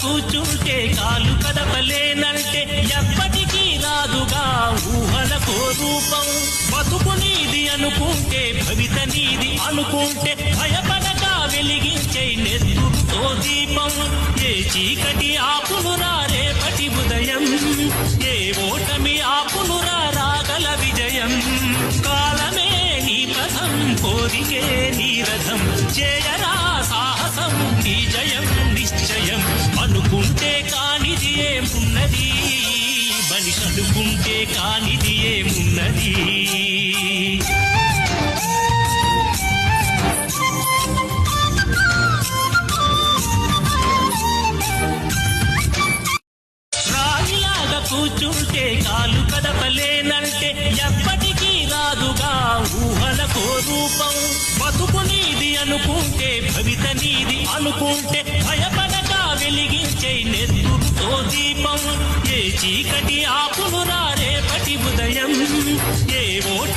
కూర్చుంటే కాలు కదపలేనంటే ఎప్పటికీ రాదుగా ఊహలకో రూపం. బతుకు నీది అనుకుంటే భవిత నీది అనుకుంటే భయపడక వెలిగించే నెత్తురుతో దీపం. ఏ చీకటి ఆపునురా రేపటి ఉదయం, ఏ ఓటమి ఆపునురా రాగల విజయం. కాలమే నీ పథం, కోరికే నీ రథం, చేయరా సాహసం నీ జయం నిశ్చయం. అనుకుంటే కానిది ఏమున్నది, మనిషి అనుకుంటే కానిది ఏమున్నది. రాయిలాగా కూర్చుంటే కాలు కదపలేనంటే ఎప్పటికీ రాదుగా ఊహలకో రూపం. బతుకు నీది అనుకుంటే భవిత నీది అనుకుంటే భయపడక వెలిగించే నెత్తురుతో దీపం. ఏ చీకటి ఆపునురా రేపటి ఉదయం, ఏ ఓట